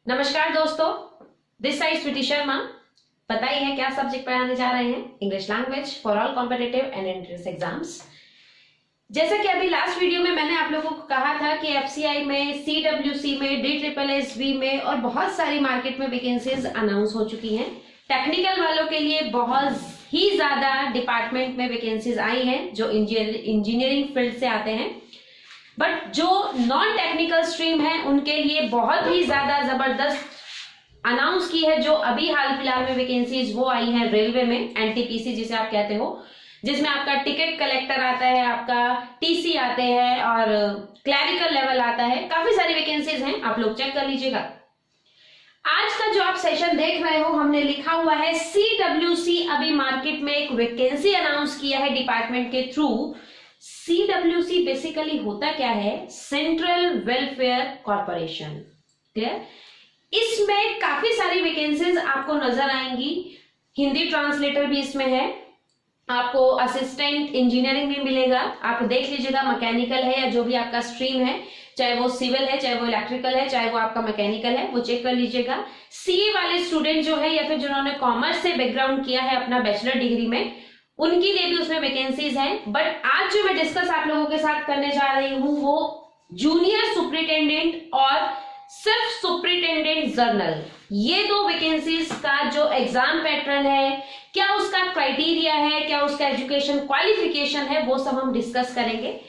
नमस्कार दोस्तों, this side Sweety Sharma. पता ही है क्या सब्जेक्ट पढ़ाने जा रहे हैं? English language for all competitive and entrance exams. जैसा कि अभी लास्ट वीडियो में मैंने आप लोगों को कहा था कि एफसीआई में, सीडब्ल्यूसी में, DSSS में और बहुत सारी मार्केट में वैकेंसीज अनाउंस हो चुकी हैं। टेक्निकल वालों के लिए बहुत ही ज्यादा डिपार्टमेंट में वैकेंसीज आई हैं जो इंजीनियरिंग फील्ड से आते हैं, बट जो नॉन टेक्निकल स्ट्रीम है उनके लिए बहुत ही ज्यादा जबरदस्त अनाउंस की है। जो अभी हाल फिलहाल में वैकेंसीज वो आई है रेलवे में, एनटीपीसी जिसे आप कहते हो, जिसमें आपका टिकट कलेक्टर आता है, आपका टीसी आते हैं और क्लैरिकल लेवल आता है। काफी सारी वैकेंसीज हैं, आप लोग चेक कर लीजिएगा। आज का जो आप सेशन देख रहे हो, हमने लिखा हुआ है सीडब्ल्यूसी अभी मार्केट में एक वैकेंसी अनाउंस किया है डिपार्टमेंट के थ्रू। सीडब्ल्यूसी बेसिकली होता क्या है? Central welfare corporation. क्लियर? इसमें काफी सारी वैकेंसीज आपको नजर आएंगी। हिंदी ट्रांसलेटर भी इसमें है, आपको असिस्टेंट इंजीनियरिंग भी मिलेगा। आप देख लीजिएगा, मैकेनिकल है या जो भी आपका स्ट्रीम है, चाहे वो सिविल है, चाहे वो इलेक्ट्रिकल है, चाहे वो आपका मैकेनिकल है, वो चेक कर लीजिएगा। सीए वाले स्टूडेंट जो है या फिर जिन्होंने कॉमर्स से बैकग्राउंड किया है अपना बैचलर डिग्री में, उनके लिए भी उसमें वैकेंसीज हैं। बट आज जो मैं डिस्कस आप लोगों के साथ करने जा रही हूं वो जूनियर सुपरिटेंडेंट और सिर्फ सुपरिटेंडेंट जर्नल, ये दो वैकेंसीज का जो एग्जाम पैटर्न है, क्या उसका क्राइटेरिया है, क्या उसका एजुकेशन क्वालिफिकेशन है, वो सब हम डिस्कस करेंगे।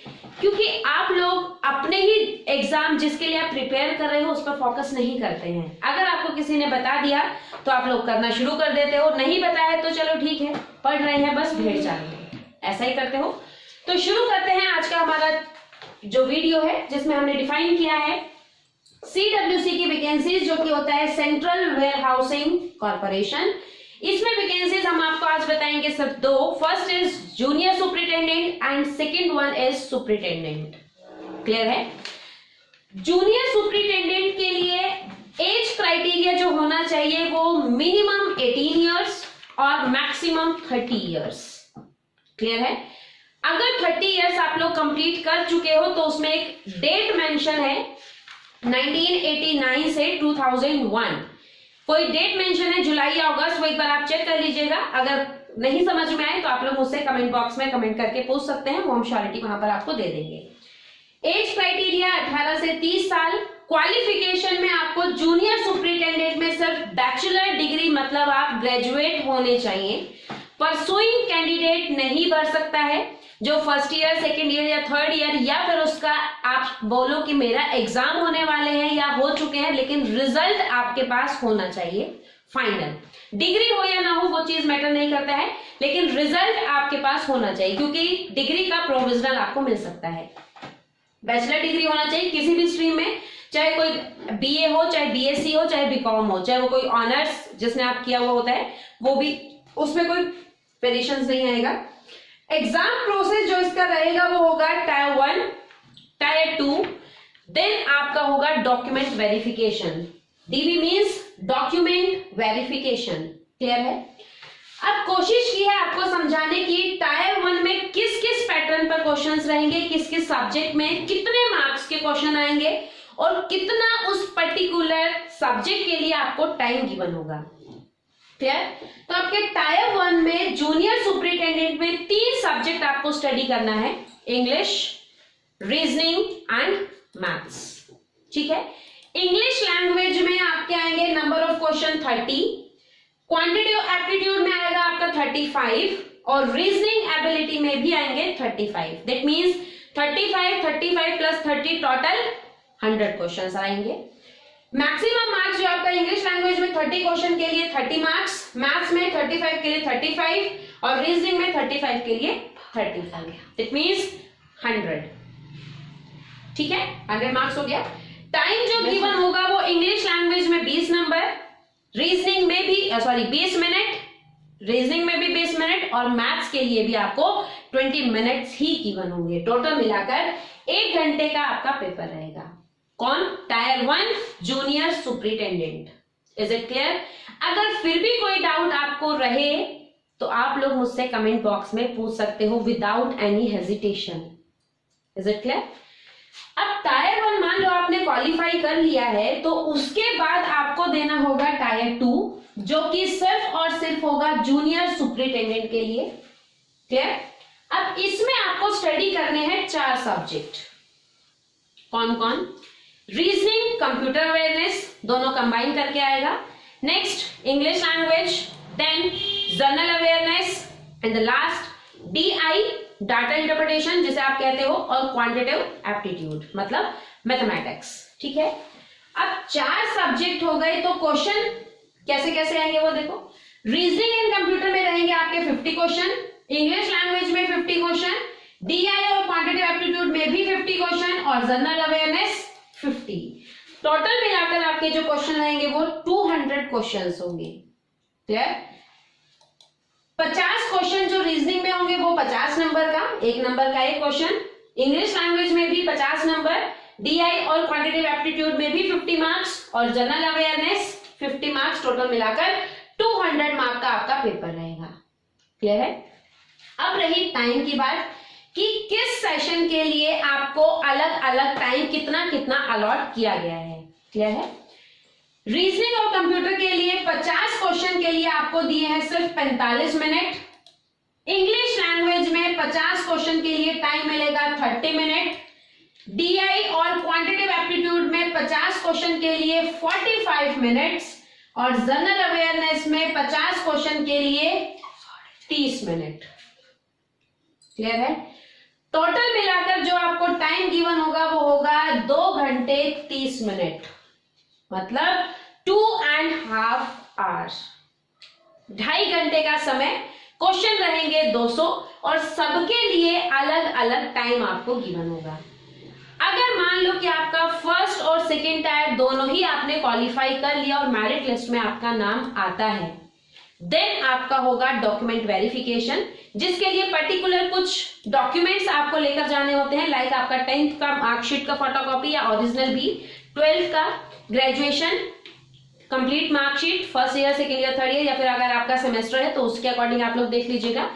क्योंकि आप लोग अपने ही एग्जाम जिसके लिए आप प्रिपेयर कर रहे हो उस पर फोकस नहीं करते हैं। अगर आपको किसी ने बता दिया तो आप लोग करना शुरू कर देते हो, नहीं बताया तो चलो ठीक है, पढ़ रहे हैं बस भेड़ चाल रहे, ऐसा ही करते हो। तो शुरू करते हैं आज का हमारा जो वीडियो है, जिसमें हमने डिफाइन किया है सीडब्ल्यूसी की वैकेंसीज, जो कि होता है सेंट्रल वेयर हाउसिंग कॉर्पोरेशन। इसमें वैकेंसीज हम आपको आज बताएंगे सिर्फ दो। First is junior superintendent and second one is superintendent. Clear है? जूनियर सुपरिटेंडेंट के लिए एज क्राइटेरिया जो होना चाहिए वो मिनिमम 18 इयर्स और मैक्सिमम 30 इयर्स। क्लियर है? अगर 30 इयर्स आप लोग कंप्लीट कर चुके हो तो उसमें एक डेट मेंशन है 1989 से 2001, कोई डेट मेंशन है जुलाई या अगस्त, वो एक बार आप चेक कर लीजिएगा। अगर नहीं समझ में आए तो आप लोग मुझसे कमेंट बॉक्स में कमेंट करके पूछ सकते हैं, वो हम श्योरिटी वहां पर आपको दे देंगे। एज क्राइटेरिया 18 से 30 साल। क्वालिफिकेशन में आपको जूनियर सुपरिटेंडेंट में सिर्फ बैचलर डिग्री, मतलब आप ग्रेजुएट होने चाहिए। परसुइंग कैंडिडेट नहीं भर सकता है, जो फर्स्ट ईयर, सेकेंड ईयर या थर्ड ईयर, या फिर उसका आप बोलो कि मेरा एग्जाम होने वाले हैं या हो चुके हैं, लेकिन रिजल्ट आपके पास होना चाहिए फाइनल। डिग्री हो या ना हो वो चीज मैटर नहीं करता है, लेकिन रिजल्ट आपके पास होना चाहिए, क्योंकि डिग्री का प्रोविजनल आपको मिल सकता है। बैचलर डिग्री होना चाहिए किसी भी स्ट्रीम में, चाहे कोई बीए हो, चाहे बीएससी हो, चाहे बीकॉम हो, चाहे वो कोई ऑनर्स जिसने आप किया हुआ होता है वो भी, उसमें कोई वेरिएशंस नहीं आएगा। एग्जाम प्रोसेस जो इसका रहेगा वो होगा टायर 1, टायर 2, देन आपका होगा document verification. DV means document verification. Clear है? अब कोशिश की है आपको समझाने की टायर 1 में किस किस पैटर्न पर क्वेश्चंस रहेंगे, किस किस सब्जेक्ट में कितने मार्क्स के क्वेश्चन आएंगे और कितना उस पर्टिकुलर सब्जेक्ट के लिए आपको टाइम गिवन होगा। क्लियर? तो आपके टायर 1 में जूनियर सुपरिटेंडेंट में 3 सब्जेक्ट आपको स्टडी करना है, इंग्लिश, रीजनिंग एंड मैथ्स। ठीक है? इंग्लिश लैंग्वेज में आपके आएंगे number of question 30, quantitative aptitude में आएगा आपका 35 और रीजनिंग एबिलिटी में भी आएंगे 35। That means 35 plus 30 total 100 questions आएंगे। मैक्सिमम मार्क्स जो आपका इंग्लिश लैंग्वेज में 30 क्वेश्चन के लिए 30 मार्क्स, मैथ्स में 35 के लिए 35 और रीजनिंग में 35 के लिए 35। It means 100। ठीक है? 100 मार्क्स हो गया। टाइम जो गिवन होगा वो इंग्लिश लैंग्वेज में 20 नंबर, रीजनिंग में भी 20 मिनट, रीजनिंग में भी 20 मिनट और मैथ्स के लिए भी आपको 20 मिनट्स ही गिवन होंगे। टोटल मिलाकर 1 घंटे का आपका पेपर रहेगा। कौन? Tyre 1 junior superintendent. Is it clear? अगर फिर भी कोई डाउट आपको रहे तो आप लोग मुझसे कमेंट बॉक्स में पूछ सकते हो without any hesitation. Is it clear? अब टायर 1 मान लो आपने क्वालिफाई कर लिया है, तो उसके बाद आपको देना होगा टायर 2, जो कि सिर्फ और सिर्फ होगा जूनियर सुपरिटेंडेंट के लिए। क्लियर? अब इसमें आपको स्टडी करने हैं 4 सब्जेक्ट। कौन कौन? रीजनिंग, कंप्यूटर अवेयरनेस, दोनों कंबाइन करके आएगा। Next English language, then general awareness, and the last DI, data interpretation जिसे आप कहते हो, और क्वांटिटेटिव एप्टीट्यूड मतलब मैथमेटिक्स। ठीक है, अब 4 सब्जेक्ट हो गए, तो क्वेश्चन कैसे कैसे आएंगे वो देखो। रीजनिंग एंड कंप्यूटर में रहेंगे आपके 50 क्वेश्चन, इंग्लिश लैंग्वेज में 50 क्वेश्चन, डीआई और क्वांटिटेटिव एप्टीट्यूड में भी 50 क्वेश्चन, और जनरल अवेयरनेस 50। टोटल मिलाकर आपके जो क्वेश्चन रहेंगे वो 200 क्वेश्चन होंगे। क्लियर? 50 क्वेश्चन जो रीजनिंग में होंगे वो 50 नंबर का, 1 नंबर का एक क्वेश्चन, इंग्लिश लैंग्वेज में भी 50 नंबर, डीआई और क्वांटिटेटिव एप्टीट्यूड में भी 50 मार्क्स, और जनरल अवेयरनेस 50 मार्क्स, टोटल मिलाकर 200 मार्क का आपका पेपर रहेगा। क्लियर है? अब रही टाइम की बात कि किस सेशन के लिए आपको अलग अलग टाइम कितना कितना अलॉट किया गया है। क्लियर है? रीजनिंग और कंप्यूटर के लिए 50 क्वेश्चन के लिए आपको दिए हैं सिर्फ 45 मिनट। इंग्लिश लैंग्वेज में 50 क्वेश्चन के लिए टाइम मिलेगा 30 मिनट। डीआई और क्वांटिटेटिव एप्टीट्यूड में 50 क्वेश्चन के लिए 45 मिनट्स, और जनरल अवेयरनेस में 50 क्वेश्चन के लिए 30 मिनट। क्लियर है? टोटल मिलाकर जो आपको टाइम गिवन होगा वो होगा 2 घंटे 30 मिनट, मतलब 2.5 आवर्स, 2.5 घंटे का समय। क्वेश्चन रहेंगे 200, और सबके लिए अलग अलग टाइम आपको गिवन होगा। अगर मान लो कि आपका फर्स्ट और सेकेंड टायर दोनों ही आपने क्वालिफाई कर लिया और मेरिट लिस्ट में आपका नाम आता है, देन आपका होगा डॉक्यूमेंट वेरिफिकेशन, जिसके लिए पर्टिकुलर कुछ डॉक्यूमेंट्स आपको लेकर जाने होते हैं, लाइक आपका 10th का मार्कशीट का फोटोकॉपी या ओरिजिनल भी, 12th का, graduation complete marksheet, first year, second year, third year, या फिर अगर आपका सेमेस्टर है तो उसके अकॉर्डिंग आप लोग देख लीजिएगा।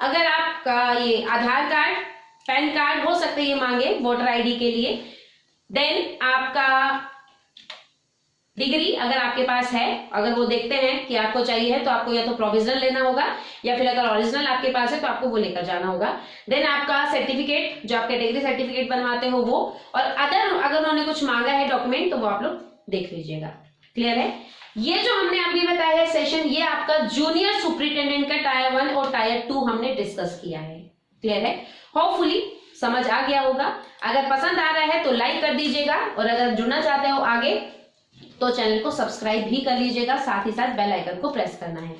अगर आपका ये आधार कार्ड, पैन कार्ड हो सकते ये मांगे वोटर आईडी के लिए। देन आपका डिग्री अगर आपके पास है, अगर वो देखते हैं कि आपको चाहिए है तो आपको या तो प्रोविजनल लेना होगा, या फिर अगर ओरिजिनल आपके पास है तो आपको वो लेकर जाना होगा। देन आपका सर्टिफिकेट, जो आपके डिग्री सर्टिफिकेट बनवाते हो वो, और अगर उन्होंने कुछ मांगा है डॉक्यूमेंट तो वो आप लोग देख लीजिएगा। क्लियर है? ये जो हमने अभी बताया है सेशन, ये आपका जूनियर सुपरिटेंडेंट का टायर 1 और टायर 2 हमने डिस्कस किया है। क्लियर है? होपफुली समझ आ गया होगा। अगर पसंद आ रहा है तो लाइक कर दीजिएगा, और अगर जुड़ना चाहते हो आगे तो चैनल को सब्सक्राइब भी कर लीजिएगा, साथ ही साथ बेल आइकन को प्रेस करना है।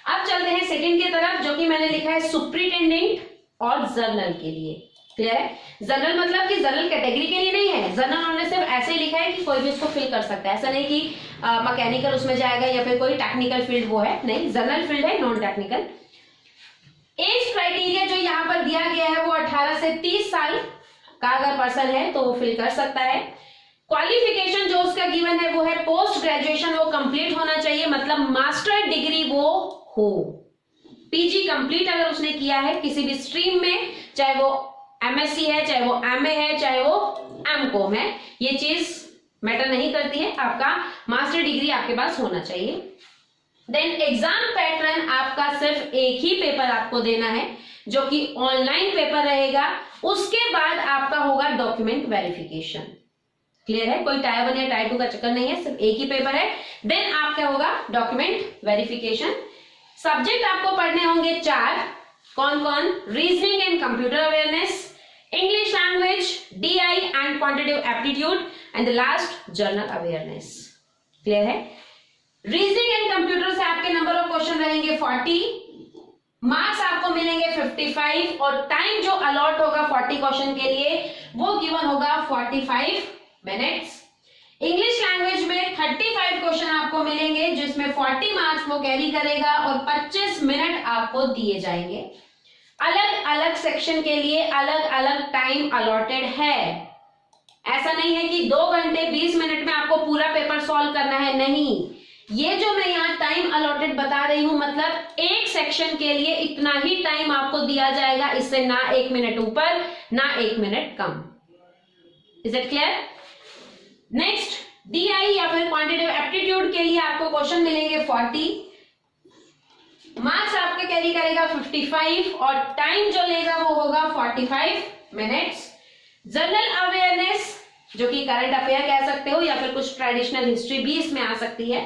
अब चलते हैं सेकंड की तरफ, जो कि मैंने लिखा है सुपरिटेंडेंट और जनरल के लिए। क्लियर है? जनरल मतलब कि जनरल कैटेगरी के लिए नहीं है, जनरल उन्होंने सिर्फ ऐसे ही लिखा है कि कोई भी इसको फिल कर सकता है, ऐसा नहीं कि मैकेनिकल उसमें जाएगा या फिर कोई टेक्निकल फील्ड वो है, नहीं, जनरल फील्ड है, नॉन टेक्निकल। एज क्राइटेरिया जो यहाँ पर दिया गया है वो 18 से 30 साल का अगर पर्सन है तो वो फिल कर सकता है। क्वालिफिकेशन जो उसका गिवन है वो है पोस्ट ग्रेजुएशन वो कंप्लीट होना चाहिए, मतलब मास्टर डिग्री वो हो, पीजी कंप्लीट अगर उसने किया है किसी भी स्ट्रीम में, चाहे वो एमएससी है, चाहे वो एमए है, चाहे वो एमकॉम है, ये चीज मैटर नहीं करती है, आपका मास्टर डिग्री आपके पास होना चाहिए। देन एग्जाम पैटर्न आपका सिर्फ एक ही पेपर आपको देना है, जो कि ऑनलाइन पेपर रहेगा। उसके बाद आपका होगा डॉक्यूमेंट वेरिफिकेशन। क्लियर है? कोई टायर 1 या टायर 2 का चक्कर नहीं है, सिर्फ एक ही पेपर है। देन आपका होगा डॉक्यूमेंट वेरिफिकेशन। सब्जेक्ट आपको पढ़ने होंगे 4, कौन कौन? Reasoning and computer awareness, English language, DI and quantitative aptitude, and the last general awareness. Clear है? रीजनिंग एंड कंप्यूटर से आपके नंबर ऑफ क्वेश्चन रहेंगे 40, मार्क्स आपको मिलेंगे 55, और टाइम जो अलॉट होगा 40 क्वेश्चन के लिए वो गिवन होगा 45 मिनट्स। इंग्लिश लैंग्वेज में 35 क्वेश्चन आपको मिलेंगे, जिसमें 40 मार्क्स वो कैरी करेगा, और 25 मिनट आपको दिए जाएंगे। अलग अलग सेक्शन के लिए अलग अलग टाइम अलॉटेड है, ऐसा नहीं है कि 2 घंटे 20 मिनट में आपको पूरा पेपर सॉल्व करना है, नहीं। ये जो मैं यहाँ टाइम अलॉटेड बता रही हूं, मतलब एक सेक्शन के लिए इतना ही टाइम आपको दिया जाएगा, इससे ना 1 मिनट ऊपर ना 1 minute come. Is it clear? Next DI या फिर क्वांटिटेटिव एप्टीट्यूड के लिए आपको क्वेश्चन मिलेंगे 40, मार्क्स आपके कैरी करेगा 55 और टाइम जो लेगा वो होगा 45 मिनट्स। जनरल अवेयरनेस जो कि करंट अफेयर कह सकते हो या फिर कुछ ट्रेडिशनल हिस्ट्री भी इसमें आ सकती है,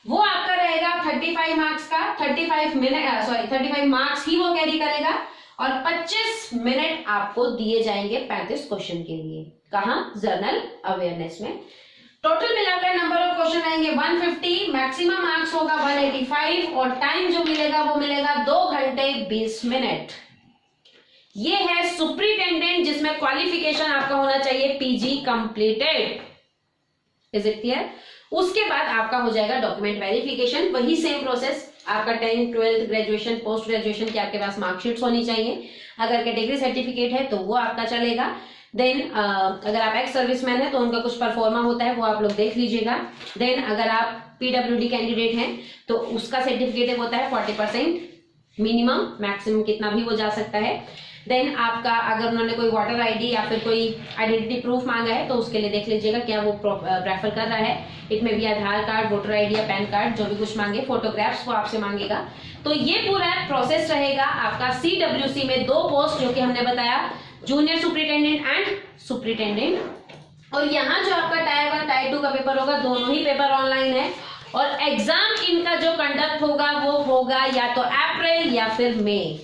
वो आपका रहेगा 35 मार्क्स का, 35 मार्क्स ही वो कैरी करेगा और 25 मिनट आपको दिए जाएंगे 35 क्वेश्चन के लिए। कहां? जनरल अवेयरनेस में। टोटल मिलाकर नंबर ऑफ क्वेश्चन आएंगे 150, मैक्सिमम मार्क्स होगा 185 और टाइम जो मिलेगा वो मिलेगा 2 घंटे 20 मिनट। ये है सुपरिटेंडेंट जिसमें क्वालिफिकेशन आपका होना चाहिए PG completed. Is it clear? उसके बाद आपका हो जाएगा डॉक्यूमेंट वेरिफिकेशन, वही सेम प्रोसेस। आपका 10th 12th graduation post graduation की आपके पास मार्कशीट्स होनी चाहिए। अगर कैटेगरी सर्टिफिकेट है तो वो आपका चलेगा। देन अगर आप एक्स सर्विसमैन है तो उनका कुछ परफॉर्मा होता है, वो आप लोग देख लीजिएगा। देन अगर आप PWD कैंडिडेट हैं तो उसका सर्टिफिकेट होता है 40% मिनिमम, मैक्सिमम कितना भी वो जा सकता है। देन आपका अगर उन्होंने कोई वोटर ID या फिर कोई आइडेंटिटी प्रूफ मांगा है तो उसके लिए देख लीजिएगा क्या वो प्रेफर कर रहा है। इट में भी आधार कार्ड, वोटर ID या पैन कार्ड जो भी कुछ मांगे, फोटोग्राफ्स वो आपसे मांगेगा। तो ये पूरा प्रोसेस रहेगा आपका CWC में। 2 पोस्ट जो कि हमने बताया, जूनियर सुपरिटेंडेंट एंड सुपरिटेंडेंट। और यहाँ जो आपका टायर 1 टायर 2 का पेपर होगा, दोनों ही पेपर ऑनलाइन है और एग्जाम इनका जो कंडक्ट होगा वो होगा या तो अप्रैल या फिर मई।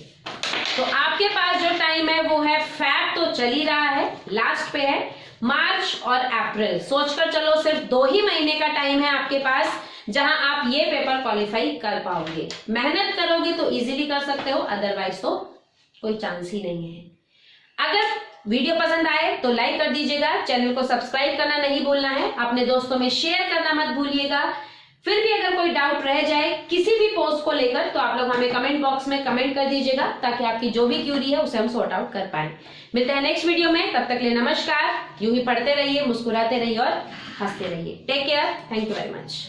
तो आपके पास जो टाइम है वो है, फैब तो चल ही रहा है, लास्ट पे है मार्च और अप्रैल। सोचकर चलो सिर्फ 2 ही महीने का टाइम है आपके पास जहां आप ये पेपर क्वालिफाई कर पाओगे। मेहनत करोगे तो इजीली कर सकते हो, अदरवाइज तो कोई चांस ही नहीं है। अगर वीडियो पसंद आए तो लाइक कर दीजिएगा, चैनल को सब्सक्राइब करना नहीं भूलना है, अपने दोस्तों में शेयर करना मत भूलिएगा। फिर भी अगर कोई डाउट रह जाए किसी भी पोस्ट को लेकर तो आप लोग हमें कमेंट बॉक्स में कमेंट कर दीजिएगा ताकि आपकी जो भी क्यूरी है उसे हम सॉर्ट आउट कर पाए। मिलते हैं नेक्स्ट वीडियो में, तब तक के लिए नमस्कार। यूं ही पढ़ते रहिए, मुस्कुराते रहिए और हंसते रहिए। Take care, thank you very much.